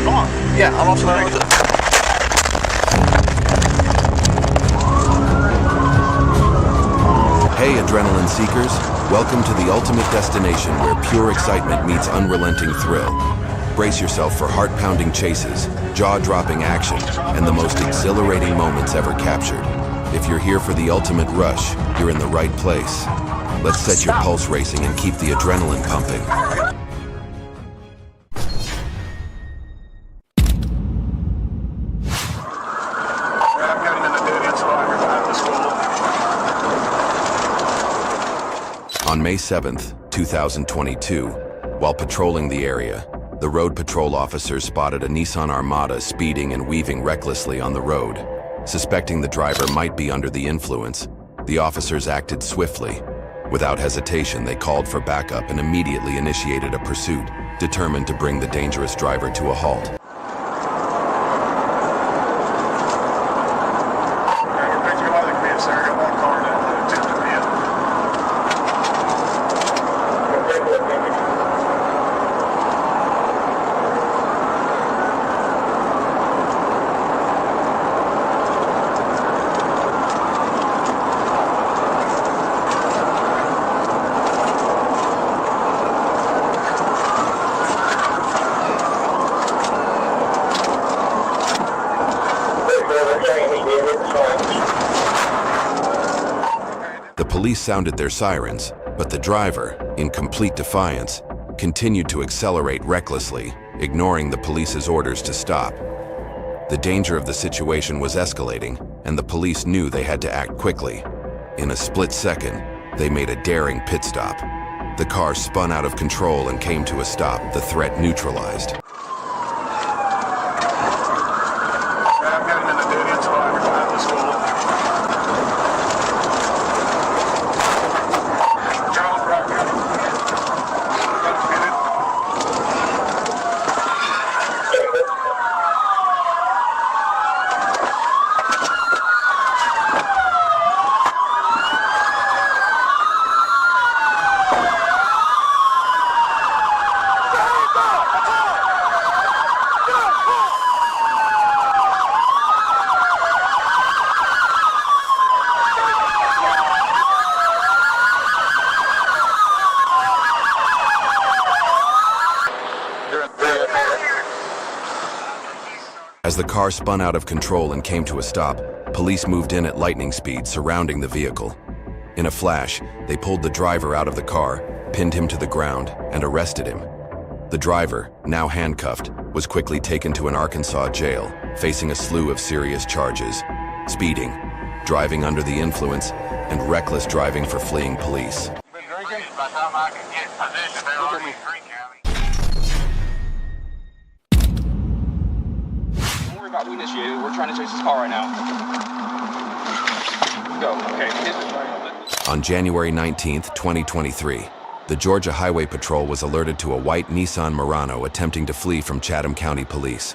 Come on. Yeah, I'm also familiar with it. Hey, adrenaline seekers. Welcome to the ultimate destination where pure excitement meets unrelenting thrill. Brace yourself for heart-pounding chases, jaw-dropping action, and the most exhilarating moments ever captured. If you're here for the ultimate rush, you're in the right place. Let's set your pulse racing and keep the adrenaline pumping. On May 7th, 2022, while patrolling the area, the road patrol officers spotted a Nissan Armada speeding and weaving recklessly on the road. Suspecting the driver might be under the influence, the officers acted swiftly. Without hesitation, they called for backup and immediately initiated a pursuit, determined to bring the dangerous driver to a halt. The police sounded their sirens, but the driver, in complete defiance, continued to accelerate recklessly, ignoring the police's orders to stop. The danger of the situation was escalating, and the police knew they had to act quickly. In a split second, they made a daring pit stop. The car spun out of control and came to a stop, the threat neutralized. As the car spun out of control and came to a stop, police moved in at lightning speed, surrounding the vehicle. In a flash, they pulled the driver out of the car, pinned him to the ground, and arrested him. The driver, now handcuffed, was quickly taken to an Arkansas jail, facing a slew of serious charges: speeding, driving under the influence, and reckless driving for fleeing police. By the time I can get position, they're already drinking. About we initiated. We're trying to chase this car right now. Go. Okay. On January 19th, 2023, the Georgia Highway Patrol was alerted to a white Nissan Murano attempting to flee from Chatham County Police.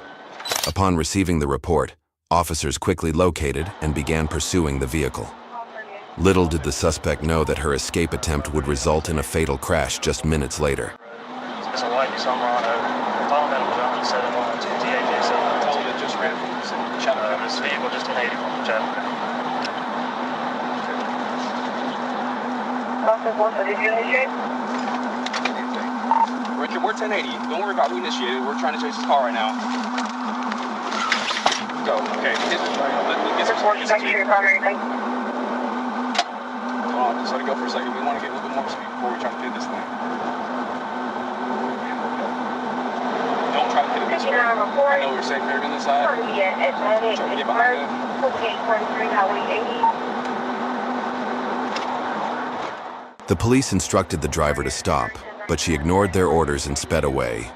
Upon receiving the report, officers quickly located and began pursuing the vehicle. Little did the suspect know that her escape attempt would result in a fatal crash just minutes later. It's a white Nissan Murano. Fundamental John 712 TAJ7. Just ran from Chatham County. This vehicle just 180 from Chatham County. Did you initiate? Richard, we're 1080. Don't worry about who initiated. We're trying to chase this car right now. Go. Okay. Report back to your primary thing. Hold on, just let it go for a second. We want to get a little bit more speed before we try to pin this thing. Don't try to hit it this way. I know you're safe here on this side. Try to get behind it. The police instructed the driver to stop, but she ignored their orders and sped away.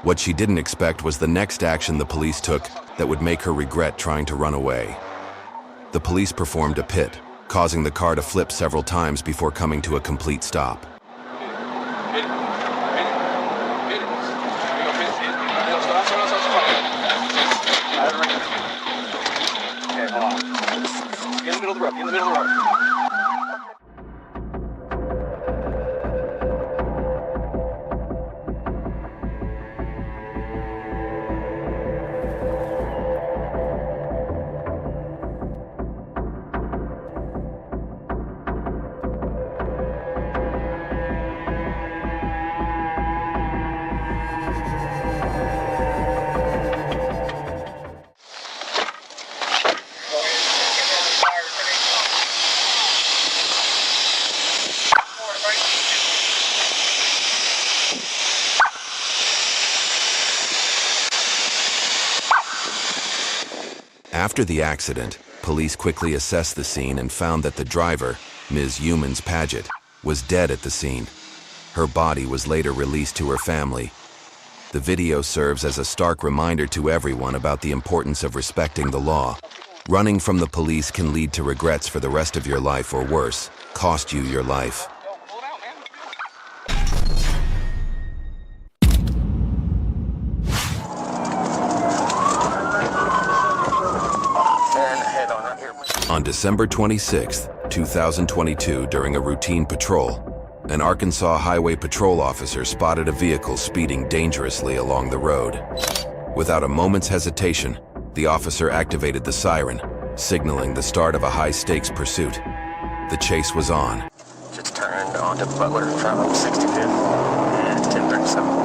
What she didn't expect was the next action the police took that would make her regret trying to run away. The police performed a pit, causing the car to flip several times before coming to a complete stop. Get in the middle of the road. Get in the middle of the road. After the accident, police quickly assessed the scene and found that the driver, Ms. Humans Paget, was dead at the scene. Her body was later released to her family. The video serves as a stark reminder to everyone about the importance of respecting the law. Running from the police can lead to regrets for the rest of your life, or worse, cost you your life. On December 26, 2022, during a routine patrol, an Arkansas Highway Patrol officer spotted a vehicle speeding dangerously along the road. Without a moment's hesitation, the officer activated the siren, signaling the start of a high-stakes pursuit. The chase was on. Just turned onto Butler, traveling 65th and 1037.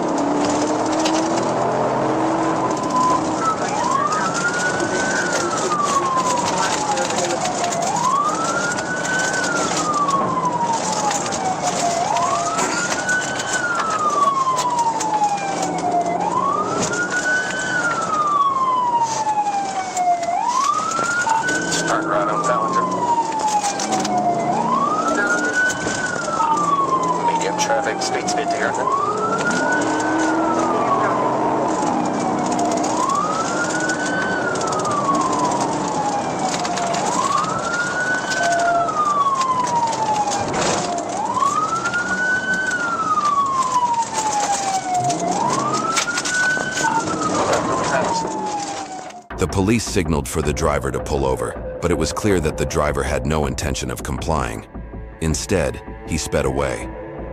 Right on Ballinger. Medium traffic, speed's 50 here. The police signaled for the driver to pull over, but it was clear that the driver had no intention of complying. Instead, he sped away.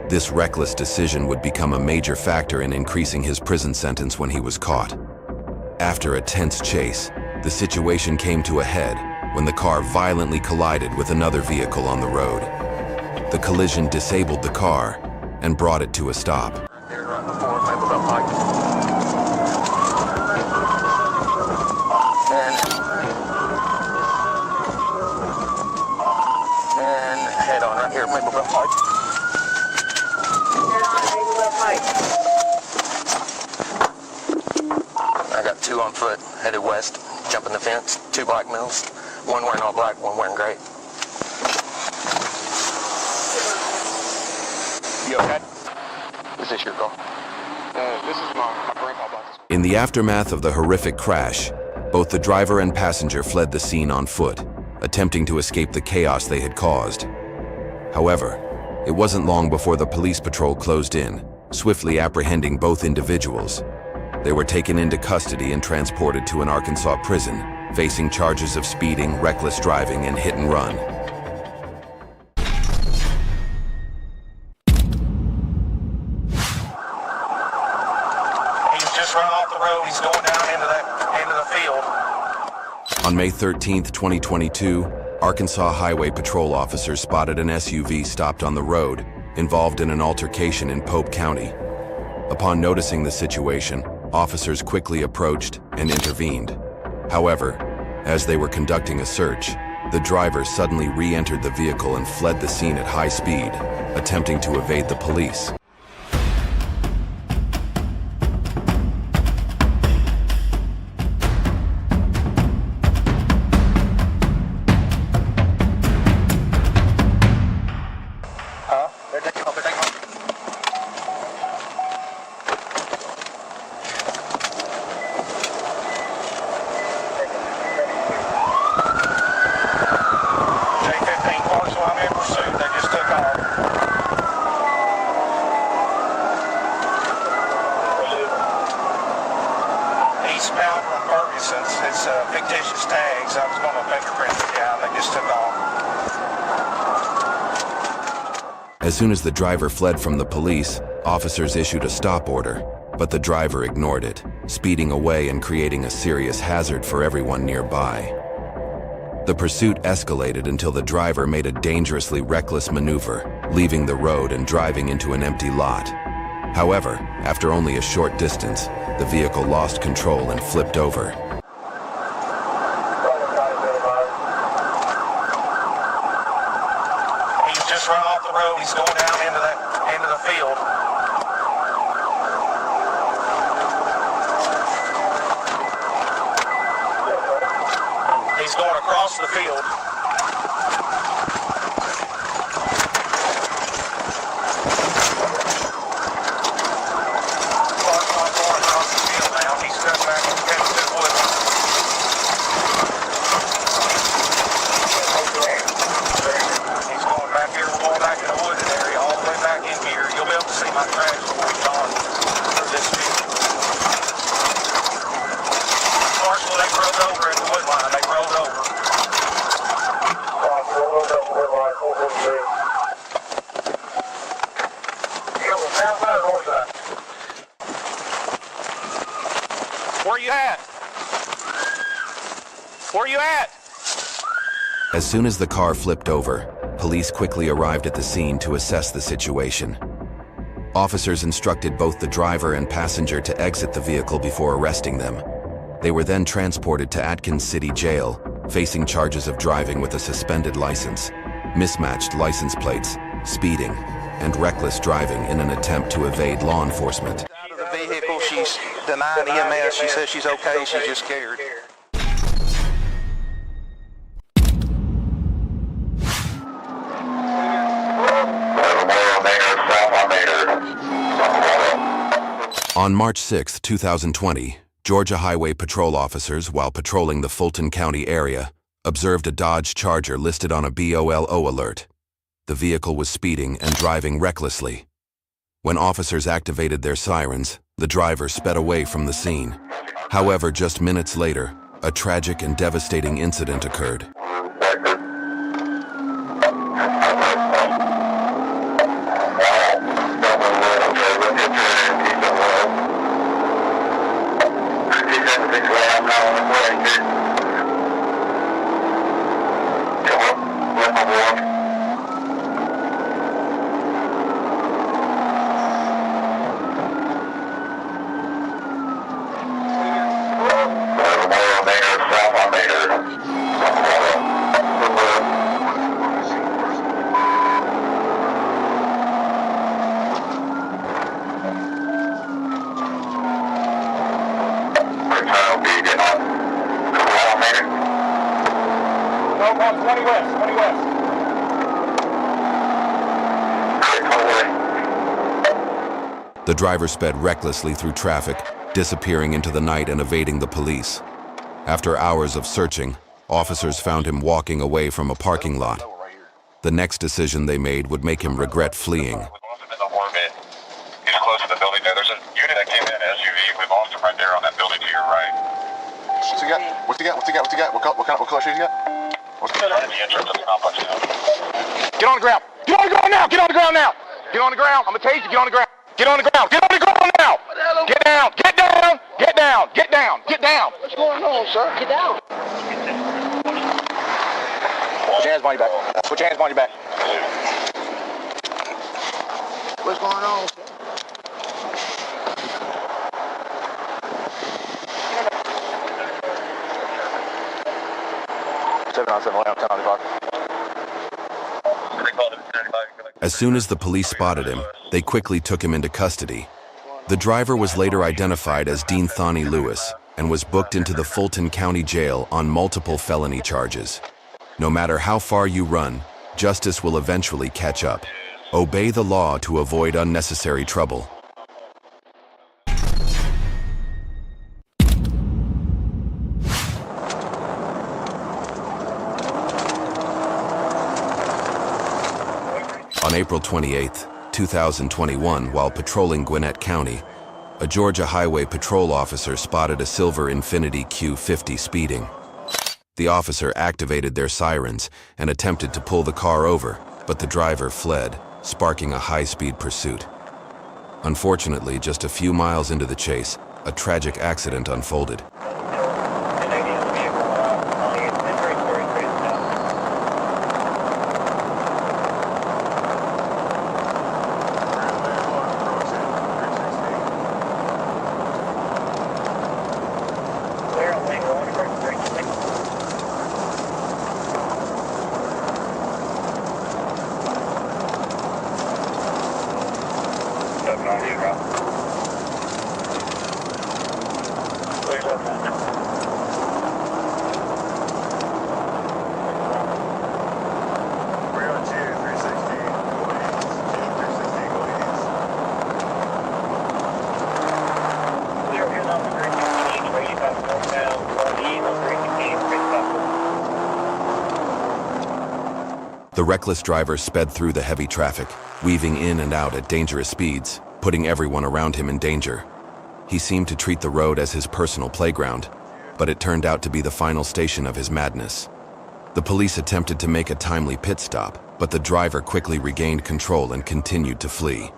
This reckless decision would become a major factor in increasing his prison sentence when he was caught. After a tense chase, the situation came to a head when the car violently collided with another vehicle on the road. The collision disabled the car and brought it to a stop. Right before Maple Belt Pike. And head on right here, Maple Belt Pike. Head on Maple Belt Pike. I got two on foot, headed west, jumping the fence, two black males, one wearing all black, one wearing gray. You okay? Is this your call? This is my grandpa. In the aftermath of the horrific crash, both the driver and passenger fled the scene on foot, attempting to escape the chaos they had caused. However, it wasn't long before the police patrol closed in, swiftly apprehending both individuals. They were taken into custody and transported to an Arkansas prison, facing charges of speeding, reckless driving, and hit and run. He's just run off the road. He's going down into the field. On May 13, 2022, Arkansas Highway Patrol officers spotted an SUV stopped on the road, involved in an altercation in Pope County. Upon noticing the situation, officers quickly approached and intervened. However, as they were conducting a search, the driver suddenly re-entered the vehicle and fled the scene at high speed, attempting to evade the police. It's fictitious tags. I was going to fingerprint the guy. They just took off. As soon as the driver fled from the police, officers issued a stop order, but the driver ignored it, speeding away and creating a serious hazard for everyone nearby. The pursuit escalated until the driver made a dangerously reckless maneuver, leaving the road and driving into an empty lot. However, after only a short distance, the vehicle lost control and flipped over. He's just run off the road. He's going down into the field. He's going across the field. Car's not going across the field now. He's cutting back and heading to the wood line. He's going back here. We're going back in the wooded area, all the way back in here. You'll be able to see my tracks before we gone through this field. Marshall, they rolled over in the wood line. They rolled over. Where you at? Where you at? As soon as the car flipped over, police quickly arrived at the scene to assess the situation. Officers instructed both the driver and passenger to exit the vehicle before arresting them. They were then transported to Atkins City Jail, facing charges of driving with a suspended license, mismatched license plates, speeding, and reckless driving in an attempt to evade law enforcement. Out of the vehicle, she's denying EMS. She says she's okay, she's just scared. On March 6, 2020, Georgia Highway Patrol officers, while patrolling the Fulton County area, observed a Dodge Charger listed on a BOLO alert. The vehicle was speeding and driving recklessly. When officers activated their sirens, the driver sped away from the scene. However, just minutes later, a tragic and devastating incident occurred. The driver sped recklessly through traffic, disappearing into the night and evading the police. After hours of searching, officers found him walking away from a parking lot. The next decision they made would make him regret fleeing. He's close to the building there. There's a unit that came in, an SUV. We lost him right there on that building to your right. What's he got? What's he got? What's he got? What's he got? What color shoes he got? What's he got? At the entrance of the complex now. Get on the ground! Get on the ground now! Get on the ground now! Get on the ground! I'm gonna tase you. Get on the ground! Get on the ground! Get on the ground now! Get down! Get down! Get down! Get down! Get down! What's going on, sir? Get down! Put your hands behind your back. Put your hands behind your back. What's going on, sir? As soon as the police spotted him, they quickly took him into custody. The driver was later identified as Dean Thonny Lewis and was booked into the Fulton County Jail on multiple felony charges. No matter how far you run, justice will eventually catch up. Obey the law to avoid unnecessary trouble. On April 28, 2021, while patrolling Gwinnett County, a Georgia Highway Patrol officer spotted a silver Infiniti Q50 speeding. The officer activated their sirens and attempted to pull the car over, but the driver fled, sparking a high-speed pursuit. Unfortunately, just a few miles into the chase, a tragic accident unfolded. Clear The reckless driver sped through the heavy traffic, weaving in and out at dangerous speeds, putting everyone around him in danger. He seemed to treat the road as his personal playground, but it turned out to be the final station of his madness. The police attempted to make a timely pit stop, but the driver quickly regained control and continued to flee.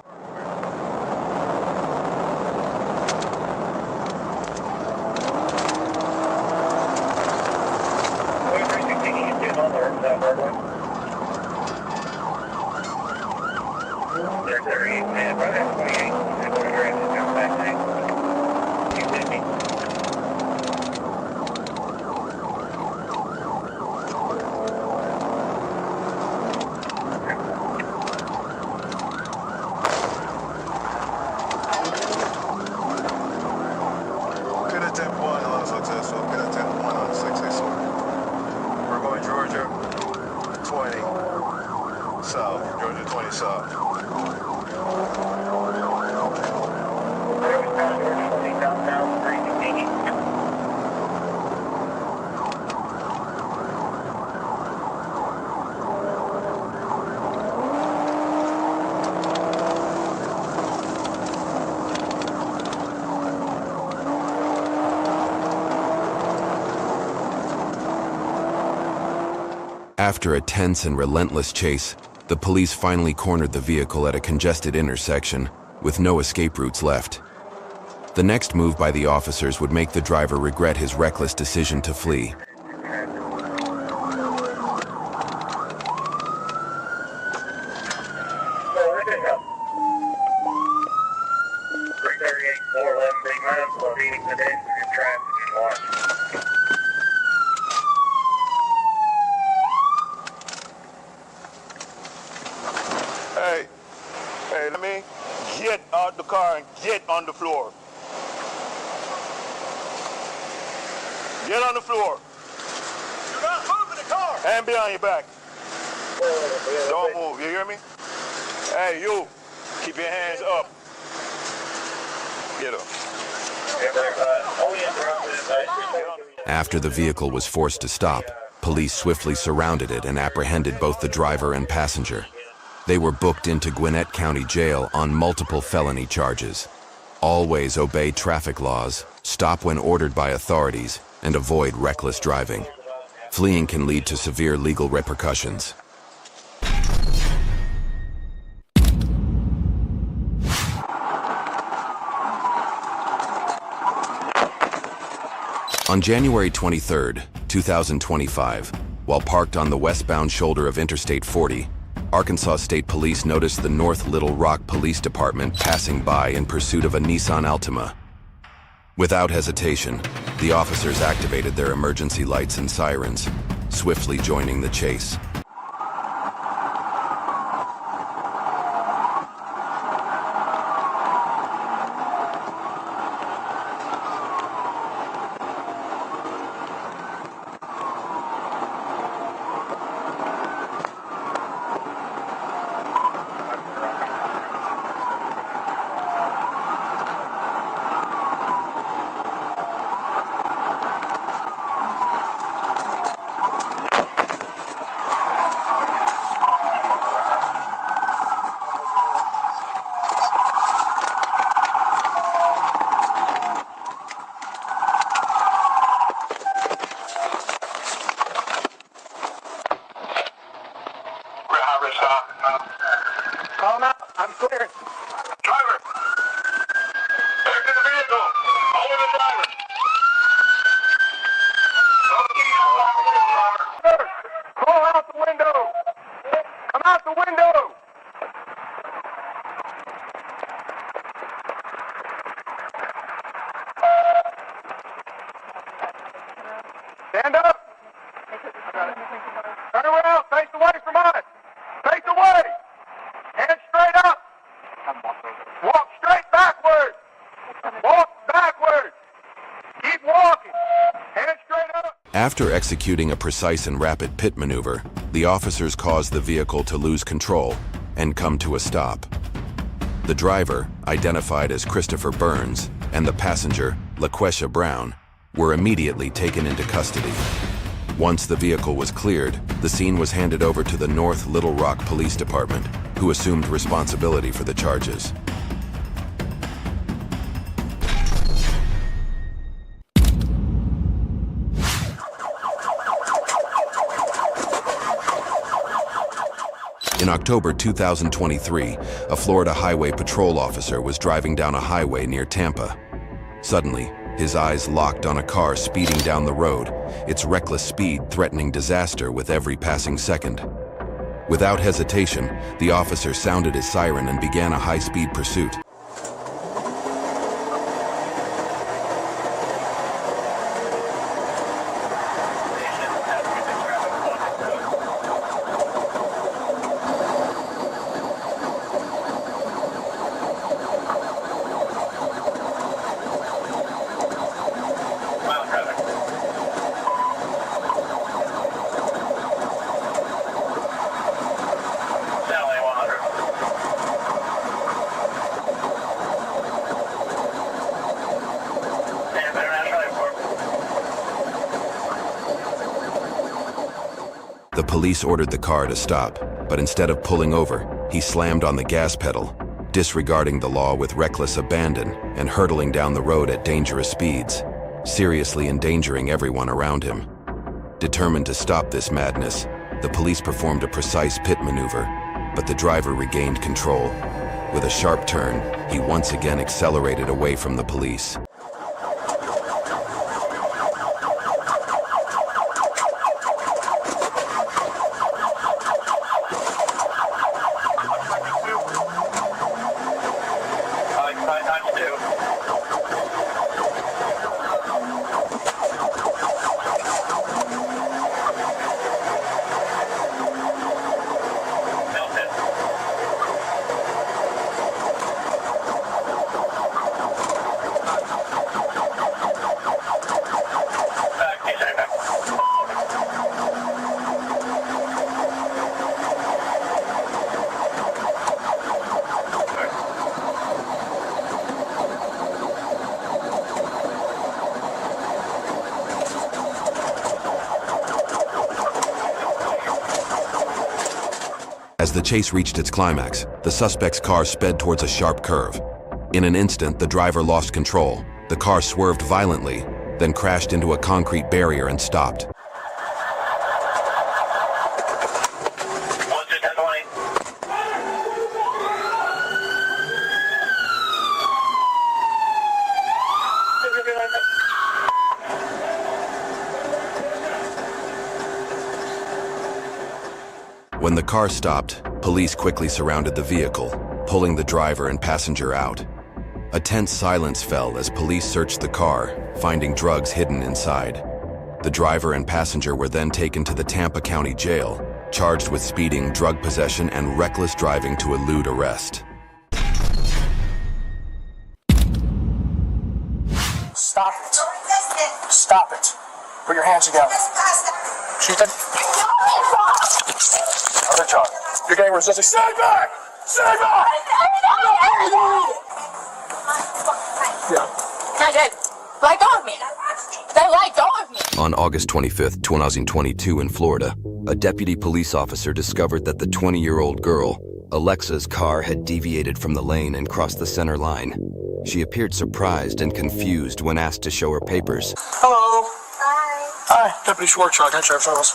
After a tense and relentless chase, the police finally cornered the vehicle at a congested intersection, with no escape routes left. The next move by the officers would make the driver regret his reckless decision to flee. Hey, let me get out the car and get on the floor. Get on the floor. Do not move in the car. Hand behind your back. Don't move, you hear me? Hey, you, keep your hands up. Get up. After the vehicle was forced to stop, police swiftly surrounded it and apprehended both the driver and passenger. They were booked into Gwinnett County Jail on multiple felony charges. Always obey traffic laws, stop when ordered by authorities, and avoid reckless driving. Fleeing can lead to severe legal repercussions. On January 23, 2025, while parked on the westbound shoulder of Interstate 40, Arkansas State Police noticed the North Little Rock Police Department passing by in pursuit of a Nissan Altima. Without hesitation, the officers activated their emergency lights and sirens, swiftly joining the chase. Call him out. I'm clear. Driver! Back to the vehicle. Over the driver. Sir, crawl out the window. Come out the window. Stand up. Turn around. Face away from us. Face away. Hands straight up. Walk straight backward. Walk backward. Keep walking. Hands straight up. After executing a precise and rapid pit maneuver, the officers caused the vehicle to lose control and come to a stop. The driver, identified as Christopher Burns, and the passenger, LaQuesha Brown, were immediately taken into custody. Once the vehicle was cleared, the scene was handed over to the North Little Rock Police Department, who assumed responsibility for the charges. In October 2023, a Florida Highway Patrol officer was driving down a highway near Tampa. Suddenly, his eyes locked on a car speeding down the road, its reckless speed threatening disaster with every passing second. Without hesitation, the officer sounded his siren and began a high-speed pursuit. The police ordered the car to stop, but instead of pulling over, he slammed on the gas pedal, disregarding the law with reckless abandon and hurtling down the road at dangerous speeds, seriously endangering everyone around him. Determined to stop this madness, the police performed a precise pit maneuver, but the driver regained control. With a sharp turn, he once again accelerated away from the police. As the chase reached its climax, the suspect's car sped towards a sharp curve. In an instant, the driver lost control. The car swerved violently, then crashed into a concrete barrier and stopped. When the car stopped, police quickly surrounded the vehicle, pulling the driver and passenger out. A tense silence fell as police searched the car, finding drugs hidden inside. The driver and passenger were then taken to the Tampa County Jail, charged with speeding, drug possession, and reckless driving to elude arrest. Stop it. Stop it. Put your hands together. Shoot it. Other charge. You're getting resisting. Stand back! Stand back! Yeah. I did. Let go of me. They let go of me. On August 25th, 2022 in Florida, a deputy police officer discovered that the 20-year-old girl, Alexa's car had deviated from the lane and crossed the center line. She appeared surprised and confused when asked to show her papers. Hello. Hi. Hi, Deputy Schwartz, Sheriff's Office.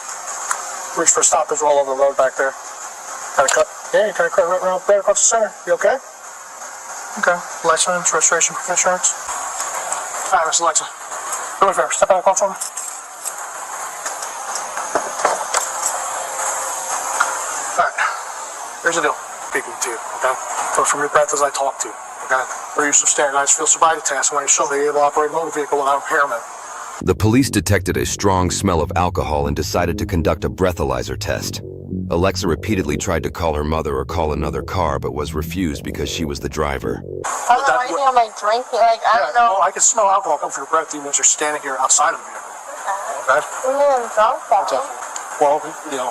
Reach for a stop. There's all over the road back there. Kind of cut. Yeah, you kind of cut right around there across the center. You okay? Okay. License, registration, insurance. All right, Miss Alexa. Do me a favor. Step out of the car for me. All right. Here's the deal. Speaking to you, okay? Go from your breath as I talk to you, okay? We're used to standardized field sobriety tests when you're still able to operate a motor vehicle without impairment. The police detected a strong smell of alcohol and decided to conduct a breathalyzer test. Alexa repeatedly tried to call her mother or call another car, but was refused because she was the driver. I don't know anything about drinking. Like, I don't know. No, I can smell alcohol come from your breath even as you're standing here outside of the vehicle. Okay? I'm drunk, though. Well, you know,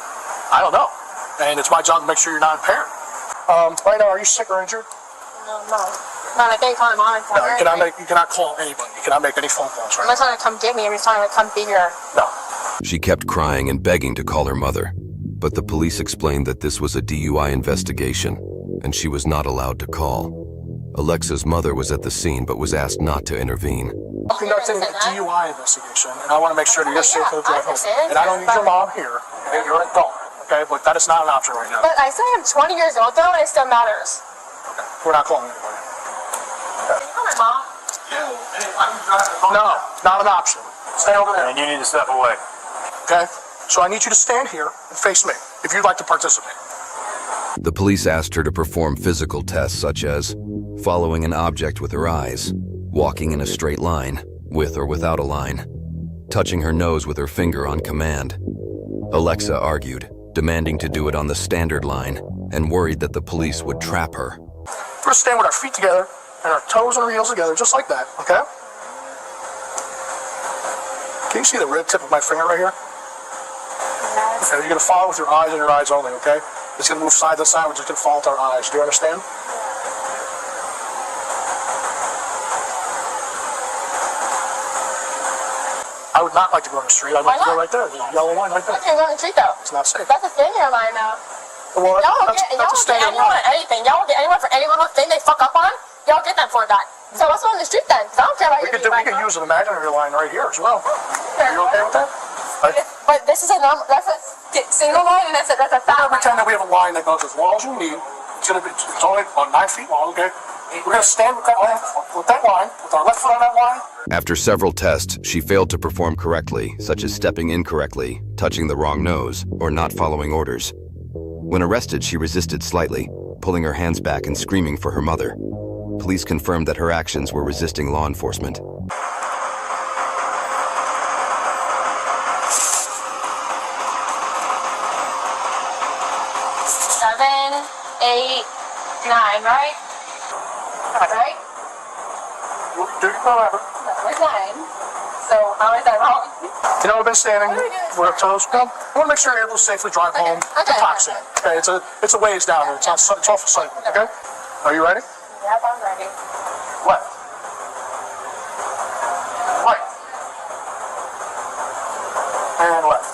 I don't know. And it's my job to make sure you're not impaired. Right now, are you sick or injured? No. Not at daytime, honestly. No, you cannot call anybody. You cannot make any phone calls right Unless I'm going to come get me every time I come be here. now. No. She kept crying and begging to call her mother, but the police explained that this was a DUI investigation, and she was not allowed to call. Alexa's mother was at the scene but was asked not to intervene. I'm conducting a DUI investigation, and I want to make sure that you're safe to drive home. And I don't need your mom here. You're an adult, okay? But that is not an option right now. But I still am 20 years old though, and it still matters. Okay. We're not calling anybody. Can you call my mom? No, not an option. Stay over there. And you need to step away. Okay? So I need you to stand here and face me if you'd like to participate. The police asked her to perform physical tests such as following an object with her eyes, walking in a straight line, with or without a line, touching her nose with her finger on command. Alexa argued, demanding to do it on the standard line, and worried that the police would trap her. We're going to stand with our feet together and our toes and our heels together, just like that, okay? Can you see the red tip of my finger right here? Yes. Okay, you're going to follow with your eyes and your eyes only, okay? It's going to move side to side, we're just going to follow with our eyes. Do you understand? I would not like to go on the street. I'd like to go right there. There's a yellow line right there. I can't go on the street though. It's not safe. That's a standard line now. Well, Y'all won't that's get a standard anyone line. on anything. Y'all won't get anyone for any little thing they fuck up on. Y'all get them for that. So let's go on the street then. 'Cause I don't care about We your could use an imaginary line right here as well. Are you okay with that? But this is a normal. That's a single line, and that's a We're fat gonna line. pretend that we have a line that goes as long as you need. It's only about 9 feet long, okay? We're gonna stand with that line, with our left foot on that line. After several tests, she failed to perform correctly, such as stepping incorrectly, touching the wrong nose, or not following orders. When arrested, she resisted slightly, pulling her hands back and screaming for her mother. Police confirmed that her actions were resisting law enforcement. 7, 8, 9, right? Right? Do your whatever. That was 9. So how is that wrong? You know, we've been standing with our toes. Come. I want to make sure you're able to safely drive home to Toxin. Okay, it's a ways down here. It's off of site. Okay. Are you ready? Yep, I'm ready. Left. Right. And left.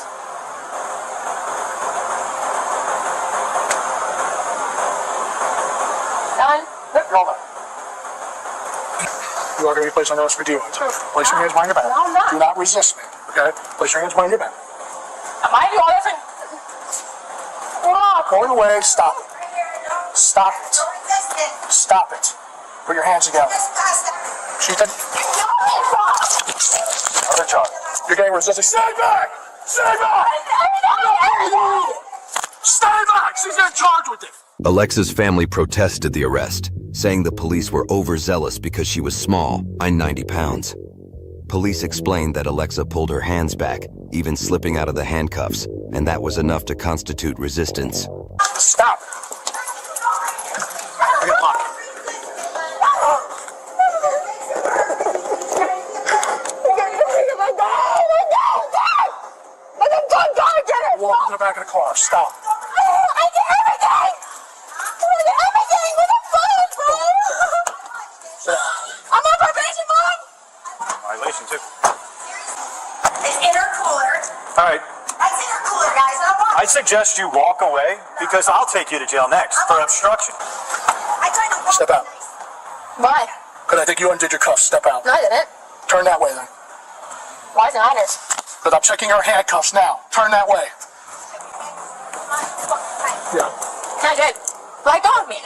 Done? Yep, you're all done. You are going to be placed on notice for DUI. Place your hands behind your back. No, I'm not. Do not resist me, okay? Place your hands behind your back. Am I doing all different? Going away, stop it. Stop it. Stop it. Put your hands together. She's done. Other charge. You're getting resisted. Stay back! Stay back! Stay back! She's getting charged with it. Alexa's family protested the arrest, saying the police were overzealous because she was small, 90 pounds. Police explained that Alexa pulled her hands back, even slipping out of the handcuffs, and that was enough to constitute resistance. Stop. I got locked. Walk to the back of the car. Stop. I did everything! I did everything! What the fuck, bro? I'm on probation, Mom! Violation too. It's intercooler. All right. That's intercooler, guys. I don't want I suggest you walk away because I'll take you to jail next for obstruction. I tried to walk. Step out. Why? Because I think you undid your cuffs. Step out. No, I didn't. Turn that way then. Why is it honor? Because I'm checking your handcuffs now. Turn that way. Yeah. I did. Let go of me.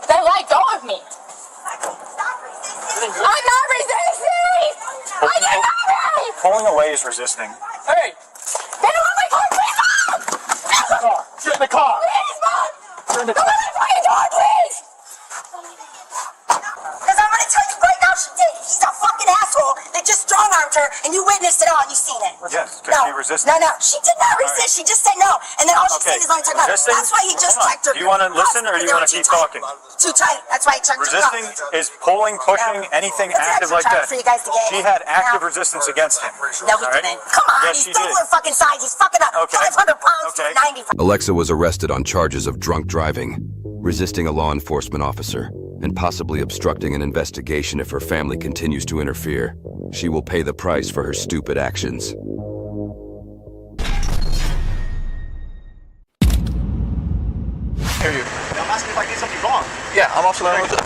They let go of me. I'm not resisting! I did nothing! Pulling away is resisting. Hey! They don't let my car, please, Mom! Get in the car. Please, Mom! Get in the Don't car. let me fucking door, please! Because I'm going to tell you right now she did. She's a fucking asshole that just strong-armed her, and you witnessed it all. You seen it. Yes, because she resisted. No. She did not resist. She just said no. And then all she said is only talk about it. Resisting? That's why he just Hold on. checked her. Do you want to listen or do you want to keep talking? Too tight. That's why he checked Resisting her. is pulling, pushing, anything It's active extra like time that. for you guys to get She in. had active Now- resistance against him. No, he All right? didn't. Come on. Yes, He's she did. double her fucking size. He's fucking up. Okay. 500 pounds Okay. to 90 pounds. Alexa was arrested on charges of drunk driving, resisting a law enforcement officer, and possibly obstructing an investigation if her family continues to interfere. She will pay the price for her stupid actions. Yeah, I'm also learning with it.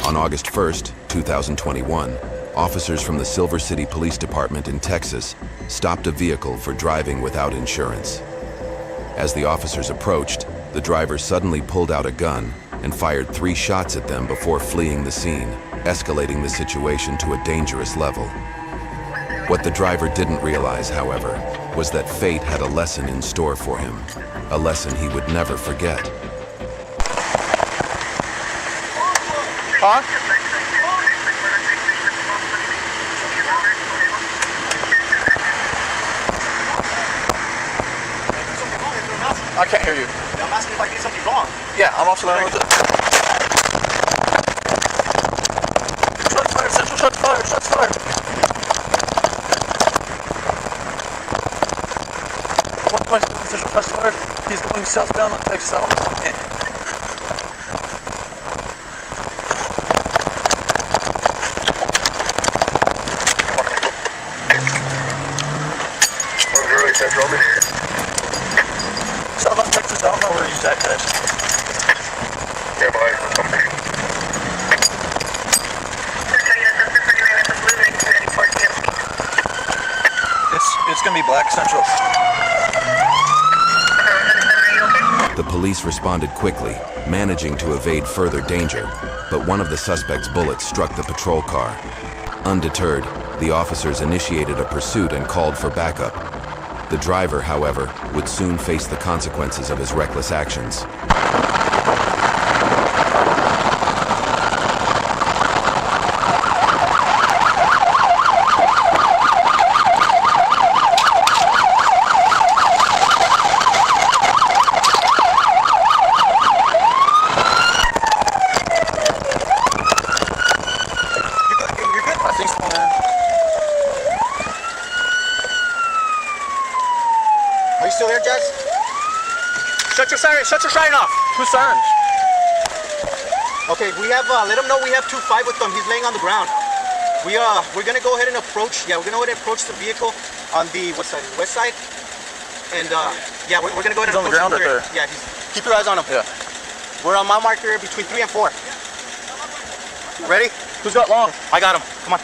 On August 1st, 2021, officers from the Silver City Police Department in Texas stopped a vehicle for driving without insurance. As the officers approached, the driver suddenly pulled out a gun and fired 3 shots at them before fleeing the scene, escalating the situation to a dangerous level. What the driver didn't realize, however, was that fate had a lesson in store for him, a lesson he would never forget. Huh? I can't hear you. I'm asking if I did something wrong. Yeah, I'm also learning with it. Shots fired, central shots fired, shots fired. One central shots fired. He's going southbound on Texas Avenue. South on Texas, I don't know where he's at, guys. Yeah, bye. It's gonna be Black Central. The police responded quickly, managing to evade further danger, but one of the suspect's bullets struck the patrol car. Undeterred, the officers initiated a pursuit and called for backup. The driver, however, would soon face the consequences of his reckless actions. Are you still there, Jazz? Shut your siren off. Who's sirens? Okay, we have, let him know we have 2-5 with him. He's laying on the ground. We're gonna go ahead and approach, we're gonna go ahead and approach the vehicle on the, west side. And, yeah, we're gonna go ahead and He's on the ground right there. Yeah, keep your eyes on him. Yeah. We're on mile marker between 3 and 4. Ready? Who's got long? I got him. Come on.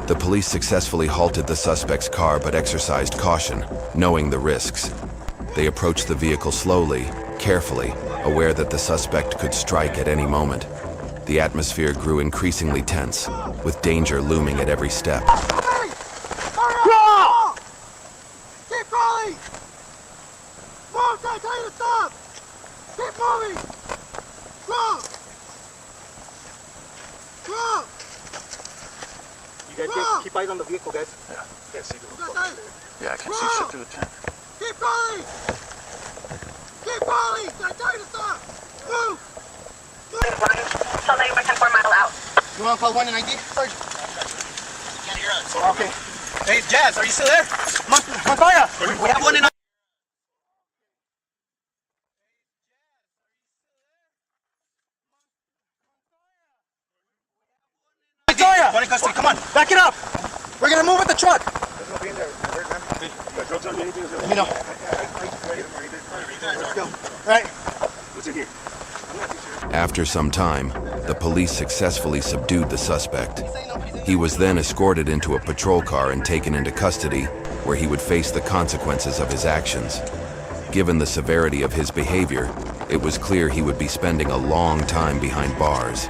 The police successfully halted the suspect's car but exercised caution, knowing the risks. They approached the vehicle slowly, carefully, aware that the suspect could strike at any moment. The atmosphere grew increasingly tense, with danger looming at every step. Crawl! Keep crawling! Move! I tell you to stop! Keep moving! Crawl! Crawl! You guys keep eyes on the vehicle, guys. Yeah. Yes, you do. Yeah, I can see shit through the tent. Keep crawling! Keep crawling! I tell you to stop! Move! So they were 4 mile out. You want to call 1 and ID? Sergeant. Can't hear us. Okay. Hey, Jazz, are you still there? Montoya! We have 1 and ID. Montoya! 1 in custody, come on, back it up! We're gonna move with the truck! Let me know. Let's go. Right. What's in here? After some time, the police successfully subdued the suspect. He was then escorted into a patrol car and taken into custody, where he would face the consequences of his actions. Given the severity of his behavior, it was clear he would be spending a long time behind bars.